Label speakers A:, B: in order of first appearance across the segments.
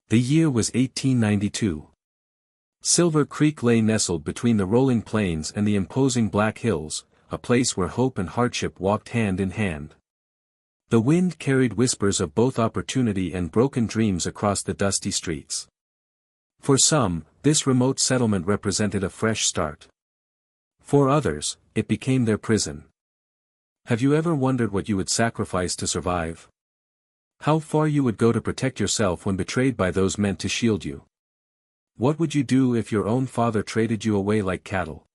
A: The year was 1892. Silver Creek lay nestled between the rolling plains and the imposing Black Hills, a place where hope and hardship walked hand in hand. The wind carried whispers of both opportunity and broken dreams across the dusty streets. For some, this remote settlement represented a fresh start. For others, it became their prison. Have you ever wondered what you would sacrifice to survive? How far you would go to protect yourself when betrayed by those meant to shield you? What would you do if your own father traded you away like cattle?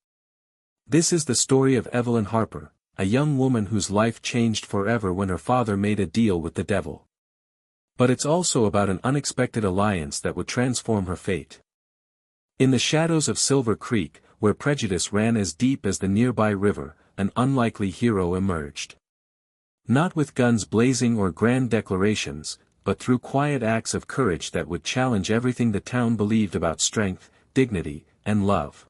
A: This is the story of Evelyn Harper, a young woman whose life changed forever when her father made a deal with the devil. But it's also about an unexpected alliance that would transform her fate. In the shadows of Silver Creek, where prejudice ran as deep as the nearby river, an unlikely hero emerged. Not with guns blazing or grand declarations, but through quiet acts of courage that would challenge everything the town believed about strength, dignity, and love.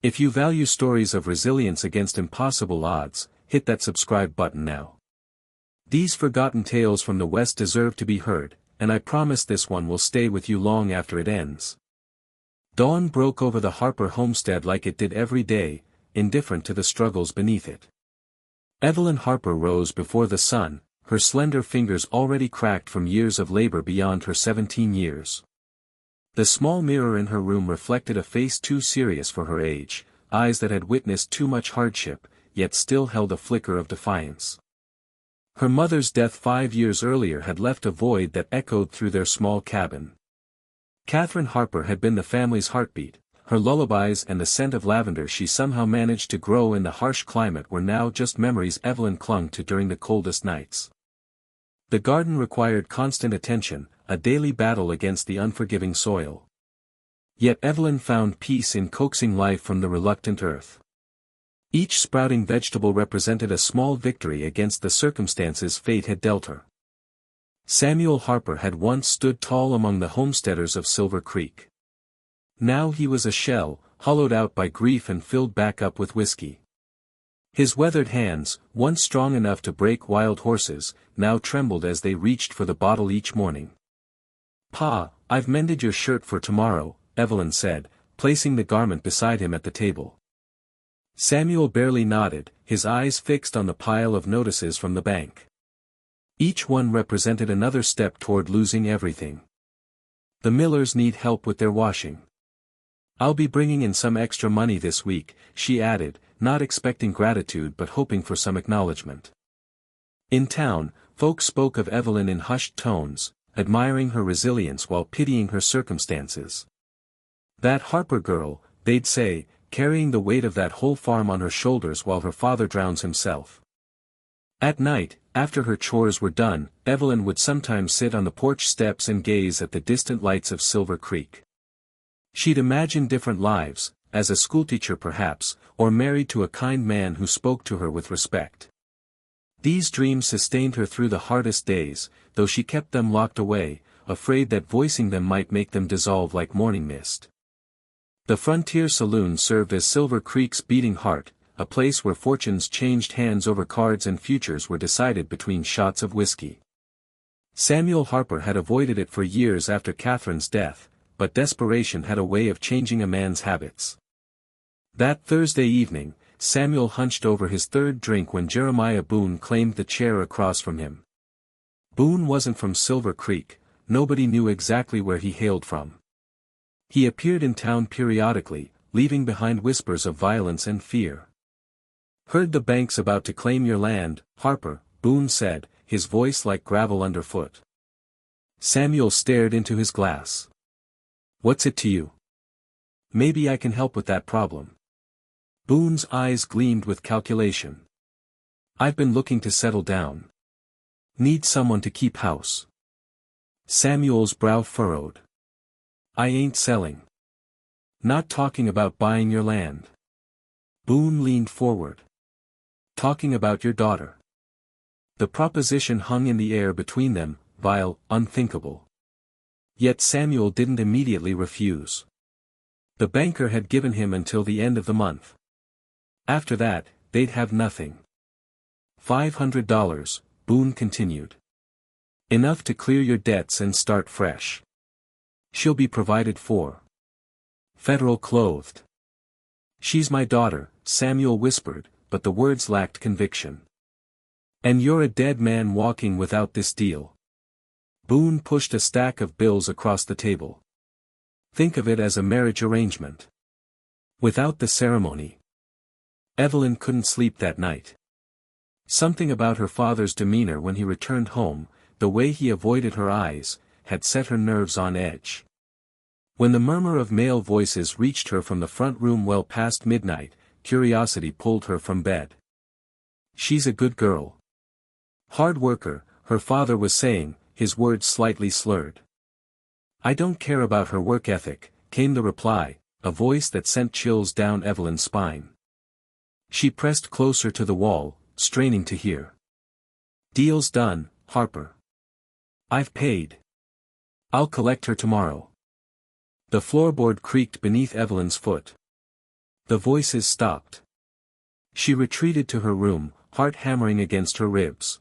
A: If you value stories of resilience against impossible odds, hit that subscribe button now. These forgotten tales from the West deserve to be heard, and I promise this one will stay with you long after it ends. Dawn broke over the Harper homestead like it did every day, indifferent to the struggles beneath it. Evelyn Harper rose before the sun, her slender fingers already cracked from years of labor beyond her 17 years. The small mirror in her room reflected a face too serious for her age, eyes that had witnessed too much hardship, yet still held a flicker of defiance. Her mother's death 5 years earlier had left a void that echoed through their small cabin. Catherine Harper had been the family's heartbeat. Her lullabies and the scent of lavender she somehow managed to grow in the harsh climate were now just memories Evelyn clung to during the coldest nights. The garden required constant attention, a daily battle against the unforgiving soil. Yet Evelyn found peace in coaxing life from the reluctant earth. Each sprouting vegetable represented a small victory against the circumstances fate had dealt her. Samuel Harper had once stood tall among the homesteaders of Silver Creek. Now he was a shell, hollowed out by grief and filled back up with whiskey. His weathered hands, once strong enough to break wild horses, now trembled as they reached for the bottle each morning. "Pa, I've mended your shirt for tomorrow," Evelyn said, placing the garment beside him at the table. Samuel barely nodded, his eyes fixed on the pile of notices from the bank. Each one represented another step toward losing everything. "The Millers need help with their washing. I'll be bringing in some extra money this week," she added, not expecting gratitude but hoping for some acknowledgement. In town, folks spoke of Evelyn in hushed tones, admiring her resilience while pitying her circumstances. "That Harper girl," they'd say, carrying the weight of that whole farm on her shoulders while her father drowns himself. At night, after her chores were done, Evelyn would sometimes sit on the porch steps and gaze at the distant lights of Silver Creek. She'd imagine different lives, as a schoolteacher perhaps, or married to a kind man who spoke to her with respect. These dreams sustained her through the hardest days, though she kept them locked away, afraid that voicing them might make them dissolve like morning mist. The Frontier Saloon served as Silver Creek's beating heart, a place where fortunes changed hands over cards and futures were decided between shots of whiskey. Samuel Harper had avoided it for years after Catherine's death, but desperation had a way of changing a man's habits. That Thursday evening, Samuel hunched over his third drink when Jeremiah Boone claimed the chair across from him. Boone wasn't from Silver Creek, nobody knew exactly where he hailed from. He appeared in town periodically, leaving behind whispers of violence and fear. "Heard the bank's about to claim your land, Harper," Boone said, his voice like gravel underfoot. Samuel stared into his glass. "What's it to you? Maybe I can help with that problem." Boone's eyes gleamed with calculation. "I've been looking to settle down. Need someone to keep house." Samuel's brow furrowed. "I ain't selling. Not talking about buying your land." Boone leaned forward. "Talking about your daughter." The proposition hung in the air between them, vile, unthinkable. Yet Samuel didn't immediately refuse. The banker had given him until the end of the month. After that, they'd have nothing. $500, Boone continued. Enough to clear your debts and start fresh. She'll be provided for. Federal clothed. She's my daughter, Samuel whispered, but the words lacked conviction. And you're a dead man walking without this deal. Boone pushed a stack of bills across the table. Think of it as a marriage arrangement. Without the ceremony. Evelyn couldn't sleep that night. Something about her father's demeanor when he returned home, the way he avoided her eyes, had set her nerves on edge. When the murmur of male voices reached her from the front room well past midnight, curiosity pulled her from bed. She's a good girl. Hard worker, her father was saying, his words slightly slurred. I don't care about her work ethic, came the reply, a voice that sent chills down Evelyn's spine. She pressed closer to the wall, straining to hear. Deal's done, Harper. I've paid. I'll collect her tomorrow. The floorboard creaked beneath Evelyn's foot. The voices stopped. She retreated to her room, heart hammering against her ribs.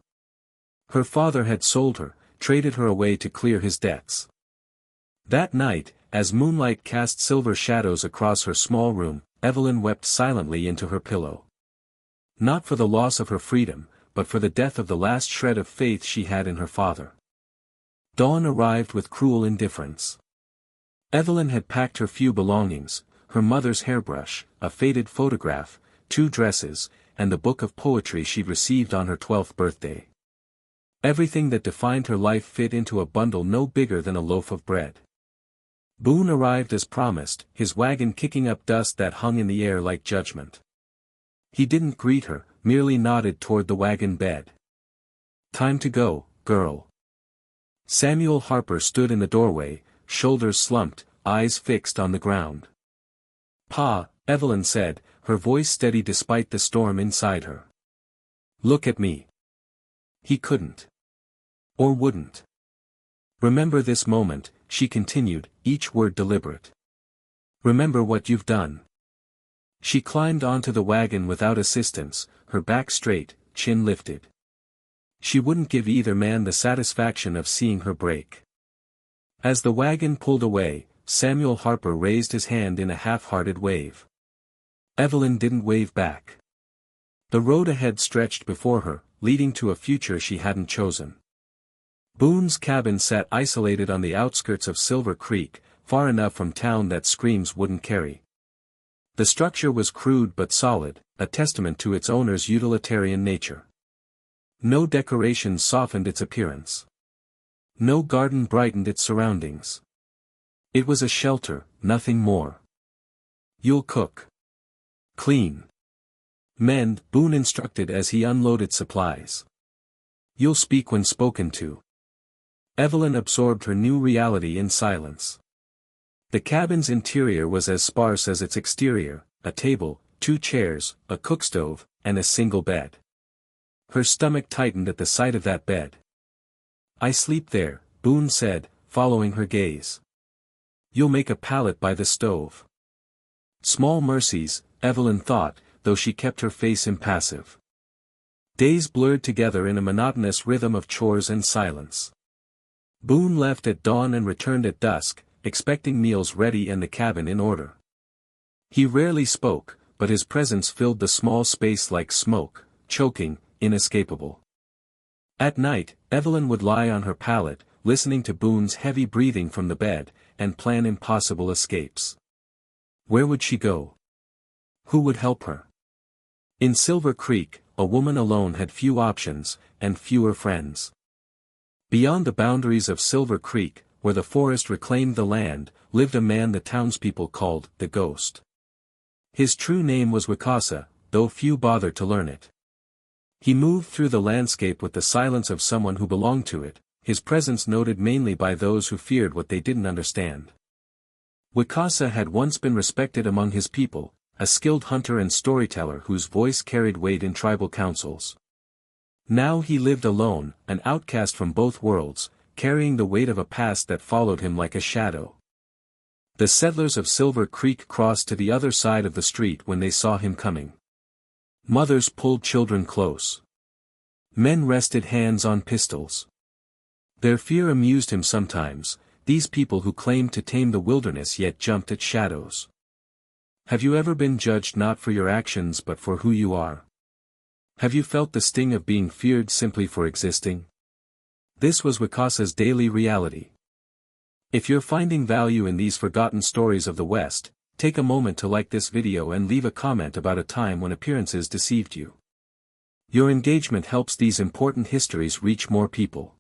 A: Her father had sold her, traded her away to clear his debts. That night, as moonlight cast silver shadows across her small room, Evelyn wept silently into her pillow. Not for the loss of her freedom, but for the death of the last shred of faith she had in her father. Dawn arrived with cruel indifference. Evelyn had packed her few belongings, her mother's hairbrush, a faded photograph, 2 dresses, and the book of poetry she'd received on her 12th birthday. Everything that defined her life fit into a bundle no bigger than a loaf of bread. Boone arrived as promised, his wagon kicking up dust that hung in the air like judgment. He didn't greet her, merely nodded toward the wagon bed. Time to go, girl. Samuel Harper stood in the doorway, shoulders slumped, eyes fixed on the ground. Pa, Evelyn said, her voice steady despite the storm inside her. Look at me. He couldn't. Or wouldn't. Remember this moment, she continued, each word deliberate. Remember what you've done. She climbed onto the wagon without assistance, her back straight, chin lifted. She wouldn't give either man the satisfaction of seeing her break. As the wagon pulled away, Samuel Harper raised his hand in a half-hearted wave. Evelyn didn't wave back. The road ahead stretched before her, leading to a future she hadn't chosen. Boone's cabin sat isolated on the outskirts of Silver Creek, far enough from town that screams wouldn't carry. The structure was crude but solid, a testament to its owner's utilitarian nature. No decorations softened its appearance. No garden brightened its surroundings. It was a shelter, nothing more. You'll cook. Clean. Mend, Boone instructed as he unloaded supplies. You'll speak when spoken to. Evelyn absorbed her new reality in silence. The cabin's interior was as sparse as its exterior, a table, 2 chairs, a cookstove, and a single bed. Her stomach tightened at the sight of that bed. I sleep there, Boone said, following her gaze. You'll make a pallet by the stove. Small mercies, Evelyn thought, though she kept her face impassive. Days blurred together in a monotonous rhythm of chores and silence. Boone left at dawn and returned at dusk, expecting meals ready and the cabin in order. He rarely spoke, but his presence filled the small space like smoke, choking, inescapable. At night, Evelyn would lie on her pallet, listening to Boone's heavy breathing from the bed, and plan impossible escapes. Where would she go? Who would help her? In Silver Creek, a woman alone had few options, and fewer friends. Beyond the boundaries of Silver Creek, where the forest reclaimed the land, lived a man the townspeople called the Ghost. His true name was Wicasa, though few bothered to learn it. He moved through the landscape with the silence of someone who belonged to it, his presence noted mainly by those who feared what they didn't understand. Wicasa had once been respected among his people, a skilled hunter and storyteller whose voice carried weight in tribal councils. Now he lived alone, an outcast from both worlds, carrying the weight of a past that followed him like a shadow. The settlers of Silver Creek crossed to the other side of the street when they saw him coming. Mothers pulled children close. Men rested hands on pistols. Their fear amused him sometimes, these people who claimed to tame the wilderness yet jumped at shadows. Have you ever been judged not for your actions but for who you are? Have you felt the sting of being feared simply for existing? This was Wicasa's daily reality. If you're finding value in these forgotten stories of the West, take a moment to like this video and leave a comment about a time when appearances deceived you. Your engagement helps these important histories reach more people.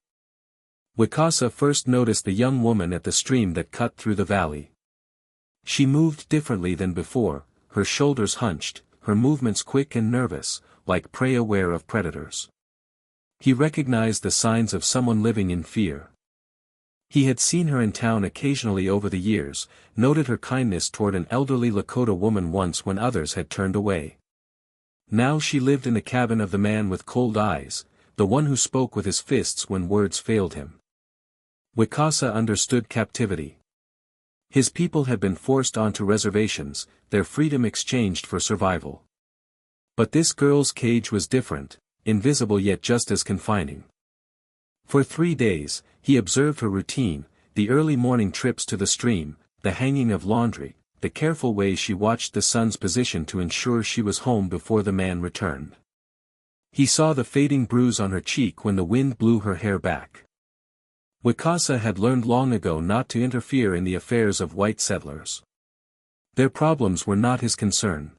A: Wicasa first noticed the young woman at the stream that cut through the valley. She moved differently than before, her shoulders hunched, her movements quick and nervous, like prey aware of predators. He recognized the signs of someone living in fear. He had seen her in town occasionally over the years, noted her kindness toward an elderly Lakota woman once when others had turned away. Now she lived in the cabin of the man with cold eyes, the one who spoke with his fists when words failed him. Wicasa understood captivity. His people had been forced onto reservations, their freedom exchanged for survival. But this girl's cage was different, invisible yet just as confining. For 3 days, he observed her routine, the early morning trips to the stream, the hanging of laundry, the careful way she watched the sun's position to ensure she was home before the man returned. He saw the fading bruise on her cheek when the wind blew her hair back. Wicasa had learned long ago not to interfere in the affairs of white settlers. Their problems were not his concern.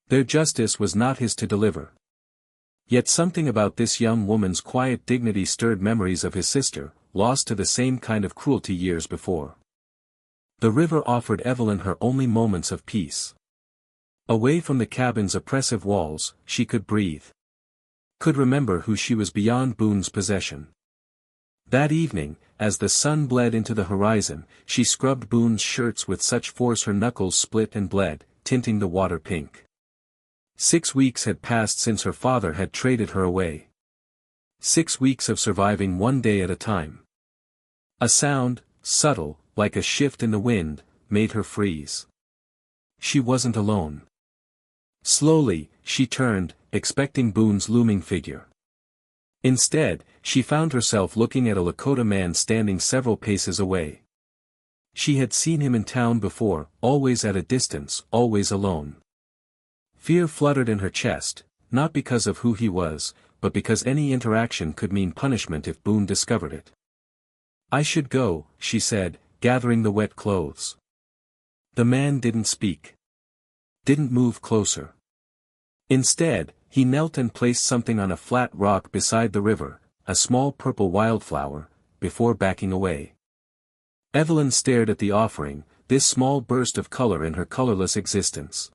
A: Their justice was not his to deliver. Yet something about this young woman's quiet dignity stirred memories of his sister, lost to the same kind of cruelty years before. The river offered Evelyn her only moments of peace. Away from the cabin's oppressive walls, she could breathe. Could remember who she was beyond Boone's possession. That evening, as the sun bled into the horizon, she scrubbed Boone's shirts with such force her knuckles split and bled, tinting the water pink. 6 weeks had passed since her father had traded her away. 6 weeks of surviving one day at a time. A sound, subtle, like a shift in the wind, made her freeze. She wasn't alone. Slowly, she turned, expecting Boone's looming figure. Instead, she found herself looking at a Lakota man standing several paces away. She had seen him in town before, always at a distance, always alone. Fear fluttered in her chest, not because of who he was, but because any interaction could mean punishment if Boone discovered it. "I should go," she said, gathering the wet clothes. The man didn't speak. Didn't move closer. Instead, he knelt and placed something on a flat rock beside the river, a small purple wildflower, before backing away. Evelyn stared at the offering, this small burst of color in her colorless existence.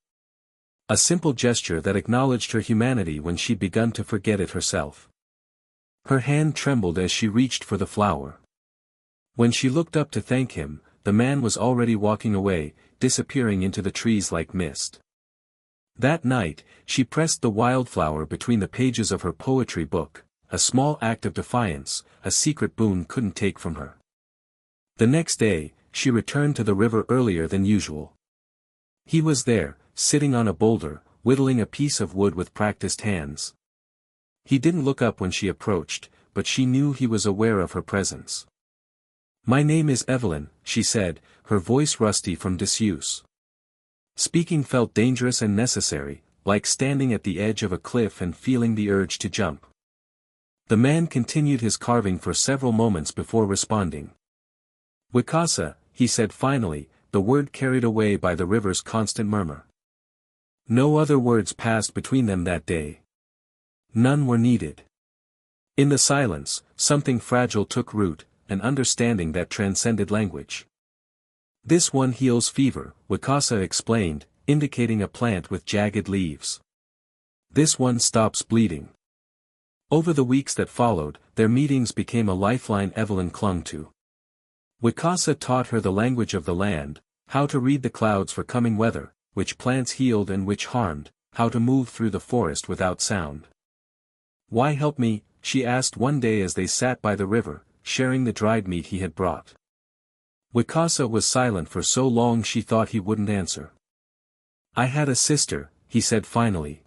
A: A simple gesture that acknowledged her humanity when she'd begun to forget it herself. Her hand trembled as she reached for the flower. When she looked up to thank him, the man was already walking away, disappearing into the trees like mist. That night, she pressed the wildflower between the pages of her poetry book, a small act of defiance, a secret Boone couldn't take from her. The next day, she returned to the river earlier than usual. He was there, sitting on a boulder, whittling a piece of wood with practiced hands. He didn't look up when she approached, but she knew he was aware of her presence. "My name is Evelyn," she said, her voice rusty from disuse. Speaking felt dangerous and necessary, like standing at the edge of a cliff and feeling the urge to jump. The man continued his carving for several moments before responding. "Wicasa," he said finally, the word carried away by the river's constant murmur. No other words passed between them that day. None were needed. In the silence, something fragile took root, an understanding that transcended language. "This one heals fever," Wicasa explained, indicating a plant with jagged leaves. "This one stops bleeding." Over the weeks that followed, their meetings became a lifeline Evelyn clung to. Wicasa taught her the language of the land, how to read the clouds for coming weather, which plants healed and which harmed, how to move through the forest without sound. "Why help me?" she asked one day as they sat by the river, sharing the dried meat he had brought. Wicasa was silent for so long she thought he wouldn't answer. "I had a sister," he said finally.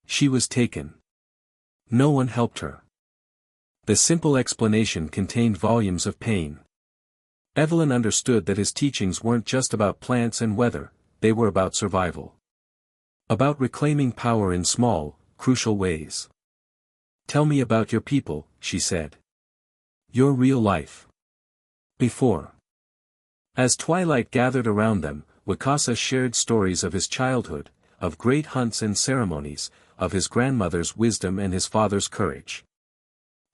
A: "She was taken. No one helped her." The simple explanation contained volumes of pain. Evelyn understood that his teachings weren't just about plants and weather, they were about survival. About reclaiming power in small, crucial ways. "Tell me about your people," she said. "Your real life." Before. As twilight gathered around them, Wicasa shared stories of his childhood, of great hunts and ceremonies, of his grandmother's wisdom and his father's courage.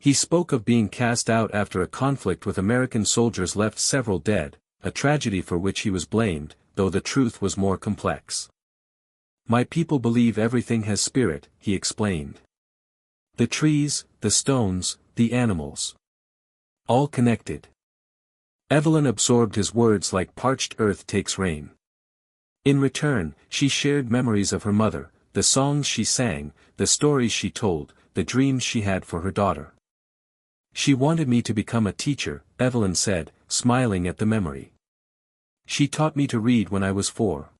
A: He spoke of being cast out after a conflict with American soldiers left several dead, a tragedy for which he was blamed, though the truth was more complex. "My people believe everything has spirit," he explained. "The trees, the stones, the animals. All connected." Evelyn absorbed his words like parched earth takes rain. In return, she shared memories of her mother, the songs she sang, the stories she told, the dreams she had for her daughter. "She wanted me to become a teacher," Evelyn said, smiling at the memory. "She taught me to read when I was 4.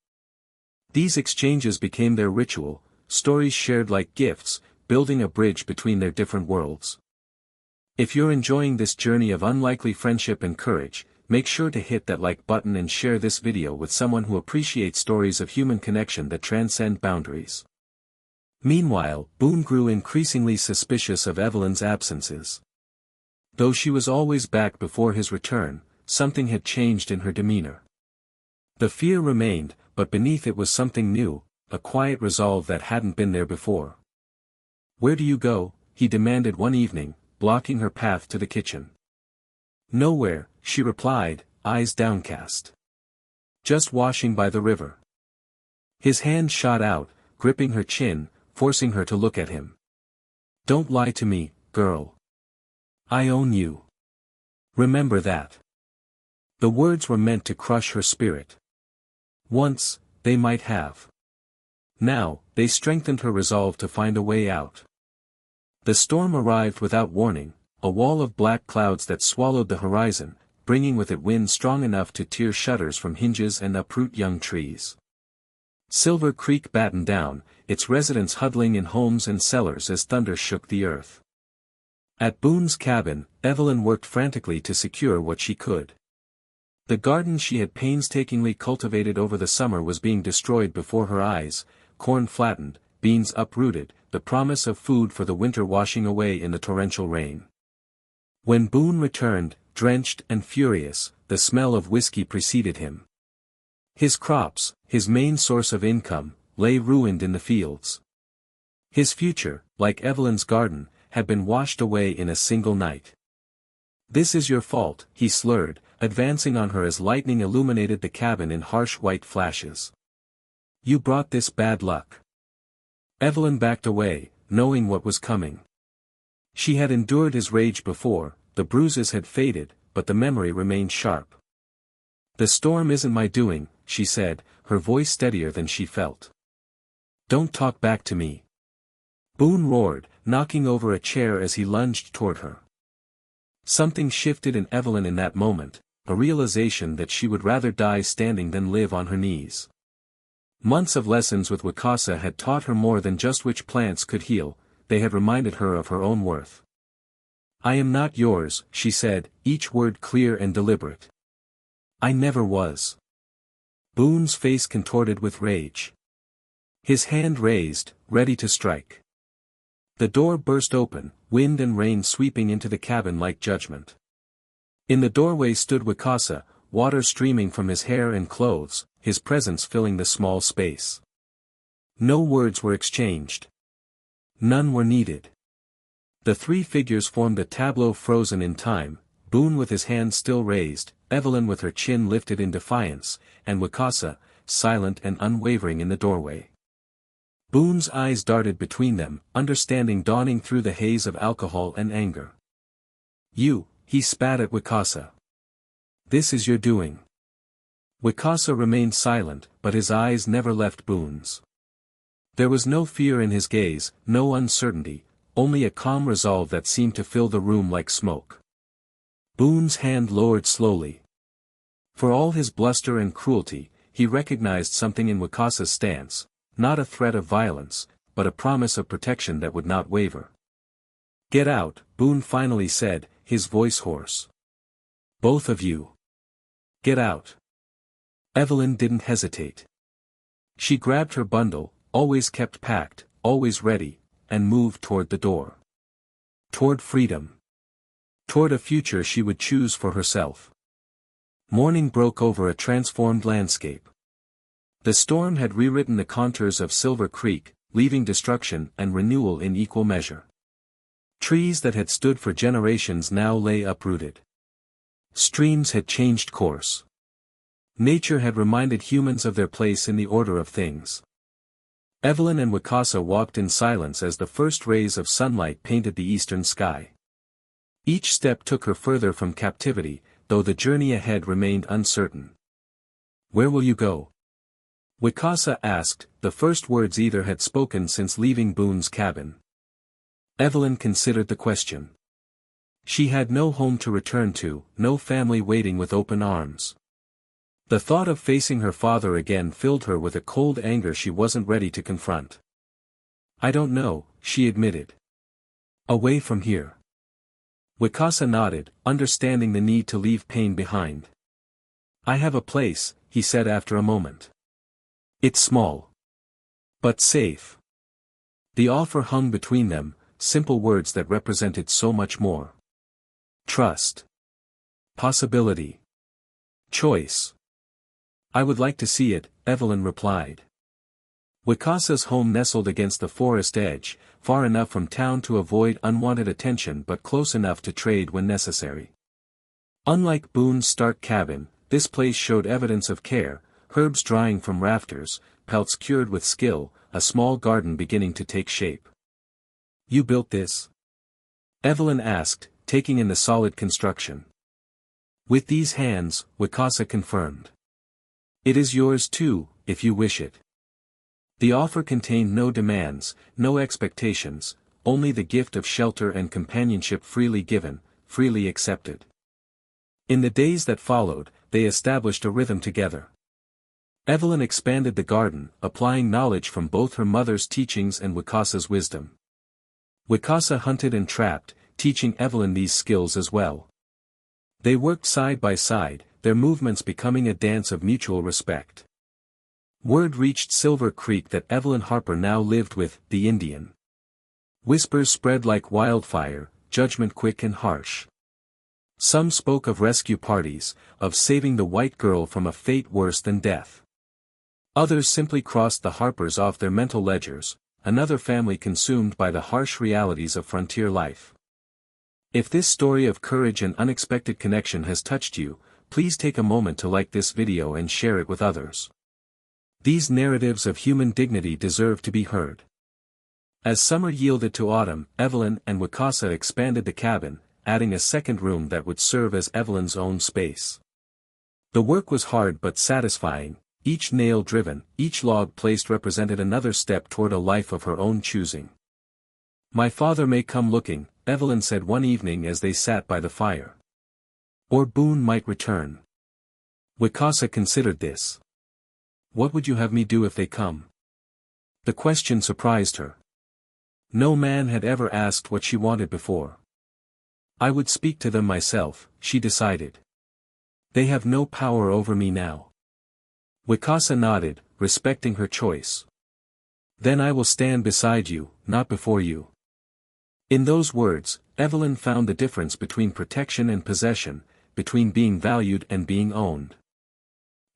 A: These exchanges became their ritual, stories shared like gifts, building a bridge between their different worlds. If you're enjoying this journey of unlikely friendship and courage, make sure to hit that like button and share this video with someone who appreciates stories of human connection that transcend boundaries. Meanwhile, Boone grew increasingly suspicious of Evelyn's absences. Though she was always back before his return, something had changed in her demeanor. The fear remained, but beneath it was something new, a quiet resolve that hadn't been there before. "Where do you go?" he demanded one evening, blocking her path to the kitchen. "Nowhere," she replied, eyes downcast. "Just washing by the river." His hand shot out, gripping her chin, forcing her to look at him. "Don't lie to me, girl. I own you. Remember that." The words were meant to crush her spirit. Once, they might have. Now, they strengthened her resolve to find a way out. The storm arrived without warning, a wall of black clouds that swallowed the horizon, bringing with it wind strong enough to tear shutters from hinges and uproot young trees. Silver Creek battened down, its residents huddling in homes and cellars as thunder shook the earth. At Boone's cabin, Evelyn worked frantically to secure what she could. The garden she had painstakingly cultivated over the summer was being destroyed before her eyes, corn flattened, beans uprooted, the promise of food for the winter washing away in the torrential rain. When Boone returned, drenched and furious, the smell of whiskey preceded him. His crops, his main source of income, lay ruined in the fields. His future, like Evelyn's garden, had been washed away in a single night. "This is your fault," he slurred, advancing on her as lightning illuminated the cabin in harsh white flashes. "You brought this bad luck." Evelyn backed away, knowing what was coming. She had endured his rage before, the bruises had faded, but the memory remained sharp. "The storm isn't my doing," she said, her voice steadier than she felt. "Don't talk back to me." Boone roared, knocking over a chair as he lunged toward her. Something shifted in Evelyn in that moment, a realization that she would rather die standing than live on her knees. Months of lessons with Wicasa had taught her more than just which plants could heal, they had reminded her of her own worth. "I am not yours," she said, each word clear and deliberate. "I never was." Boone's face contorted with rage. His hand raised, ready to strike. The door burst open, wind and rain sweeping into the cabin like judgment. In the doorway stood Wicasa, water streaming from his hair and clothes, his presence filling the small space. No words were exchanged. None were needed. The three figures formed a tableau frozen in time, Boone with his hand still raised, Evelyn with her chin lifted in defiance, and Wicasa, silent and unwavering in the doorway. Boone's eyes darted between them, understanding dawning through the haze of alcohol and anger. "You," he spat at Wicasa. "This is your doing." Wicasa remained silent, but his eyes never left Boone's. There was no fear in his gaze, no uncertainty, only a calm resolve that seemed to fill the room like smoke. Boone's hand lowered slowly. For all his bluster and cruelty, he recognized something in Wicasa's stance, not a threat of violence, but a promise of protection that would not waver. "Get out," Boone finally said, his voice hoarse. "Both of you." Get out. Evelyn didn't hesitate. She grabbed her bundle, always kept packed, always ready, and moved toward the door. Toward freedom. Toward a future she would choose for herself. Morning broke over a transformed landscape. The storm had rewritten the contours of Silver Creek, leaving destruction and renewal in equal measure. Trees that had stood for generations now lay uprooted. Streams had changed course. Nature had reminded humans of their place in the order of things. Evelyn and Wicasa walked in silence as the first rays of sunlight painted the eastern sky. Each step took her further from captivity, though the journey ahead remained uncertain. "Where will you go?" Wicasa asked, the first words either had spoken since leaving Boone's cabin. Evelyn considered the question. She had no home to return to, no family waiting with open arms. The thought of facing her father again filled her with a cold anger she wasn't ready to confront. "I don't know," she admitted. "Away from here." Wicasa nodded, understanding the need to leave pain behind. "I have a place," he said after a moment. "It's small. But safe." The offer hung between them, simple words that represented so much more. Trust. Possibility. Choice. "I would like to see it," Evelyn replied. Wicasa's home nestled against the forest edge, far enough from town to avoid unwanted attention but close enough to trade when necessary. Unlike Boone's stark cabin, this place showed evidence of care, herbs drying from rafters, pelts cured with skill, a small garden beginning to take shape. "You built this?" Evelyn asked, taking in the solid construction. "With these hands," Wicasa confirmed. "It is yours too, if you wish it." The offer contained no demands, no expectations, only the gift of shelter and companionship freely given, freely accepted. In the days that followed, they established a rhythm together. Evelyn expanded the garden, applying knowledge from both her mother's teachings and Wicasa's wisdom. Wicasa hunted and trapped, teaching Evelyn these skills as well. They worked side by side, their movements becoming a dance of mutual respect. Word reached Silver Creek that Evelyn Harper now lived with the Indian. Whispers spread like wildfire, judgment quick and harsh. Some spoke of rescue parties, of saving the white girl from a fate worse than death. Others simply crossed the Harpers off their mental ledgers, another family consumed by the harsh realities of frontier life. If this story of courage and unexpected connection has touched you, please take a moment to like this video and share it with others. These narratives of human dignity deserve to be heard. As summer yielded to autumn, Evelyn and Wicasa expanded the cabin, adding a second room that would serve as Evelyn's own space. The work was hard but satisfying, each nail driven, each log placed represented another step toward a life of her own choosing. "My father may come looking," Evelyn said one evening as they sat by the fire. "Or Boone might return." Wicasa considered this. "What would you have me do if they come?" The question surprised her. No man had ever asked what she wanted before. "I would speak to them myself," she decided. "They have no power over me now." Wicasa nodded, respecting her choice. "Then I will stand beside you, not before you." In those words, Evelyn found the difference between protection and possession, between being valued and being owned.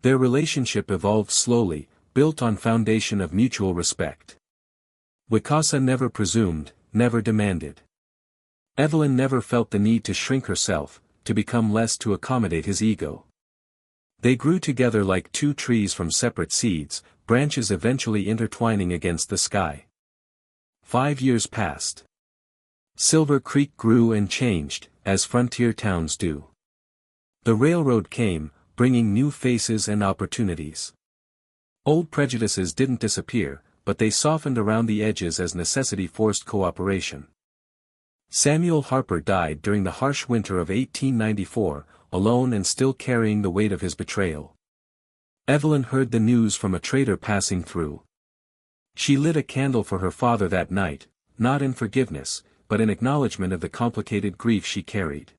A: Their relationship evolved slowly, built on foundation of mutual respect. Wicasa never presumed, never demanded. Evelyn never felt the need to shrink herself, to become less to accommodate his ego. They grew together like two trees from separate seeds, branches eventually intertwining against the sky. 5 years passed. Silver Creek grew and changed, as frontier towns do. The railroad came, bringing new faces and opportunities. Old prejudices didn't disappear, but they softened around the edges as necessity forced cooperation. Samuel Harper died during the harsh winter of 1894, alone and still carrying the weight of his betrayal. Evelyn heard the news from a trader passing through. She lit a candle for her father that night, not in forgiveness, but in acknowledgement of the complicated grief she carried.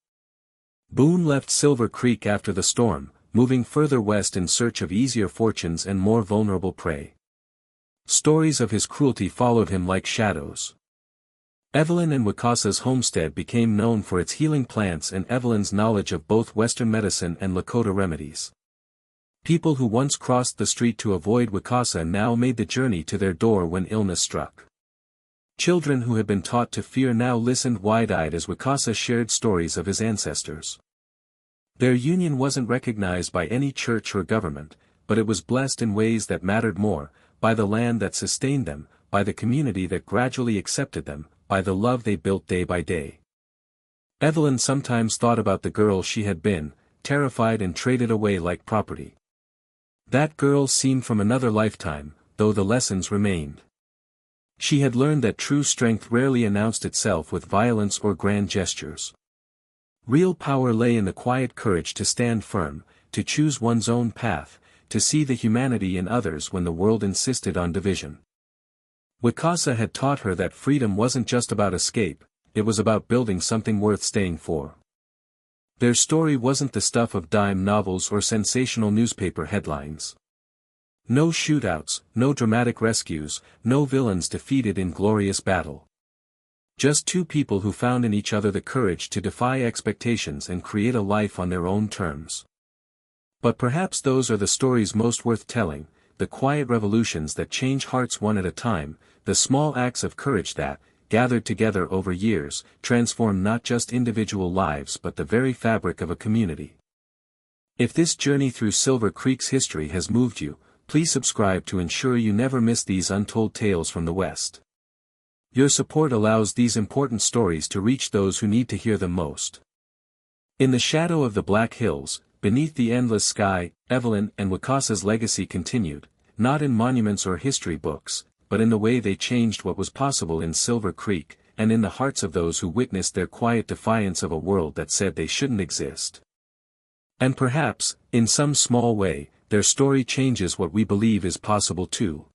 A: Boone left Silver Creek after the storm, moving further west in search of easier fortunes and more vulnerable prey. Stories of his cruelty followed him like shadows. Evelyn and Wicasa's homestead became known for its healing plants and Evelyn's knowledge of both Western medicine and Lakota remedies. People who once crossed the street to avoid Wicasa now made the journey to their door when illness struck. Children who had been taught to fear now listened wide-eyed as Wicasa shared stories of his ancestors. Their union wasn't recognized by any church or government, but it was blessed in ways that mattered more, by the land that sustained them, by the community that gradually accepted them, by the love they built day by day. Evelyn sometimes thought about the girl she had been, terrified and traded away like property. That girl seemed from another lifetime, though the lessons remained. She had learned that true strength rarely announced itself with violence or grand gestures. Real power lay in the quiet courage to stand firm, to choose one's own path, to see the humanity in others when the world insisted on division. Wicasa had taught her that freedom wasn't just about escape, it was about building something worth staying for. Their story wasn't the stuff of dime novels or sensational newspaper headlines. No shootouts, no dramatic rescues, no villains defeated in glorious battle. Just two people who found in each other the courage to defy expectations and create a life on their own terms. But perhaps those are the stories most worth telling, the quiet revolutions that change hearts one at a time, the small acts of courage that, gathered together over years, transform not just individual lives but the very fabric of a community. If this journey through Silver Creek's history has moved you, please subscribe to ensure you never miss these untold tales from the West. Your support allows these important stories to reach those who need to hear them most. In the shadow of the Black Hills, beneath the endless sky, Evelyn and Wicasa's legacy continued, not in monuments or history books, but in the way they changed what was possible in Silver Creek, and in the hearts of those who witnessed their quiet defiance of a world that said they shouldn't exist. And perhaps, in some small way, their story changes what we believe is possible too.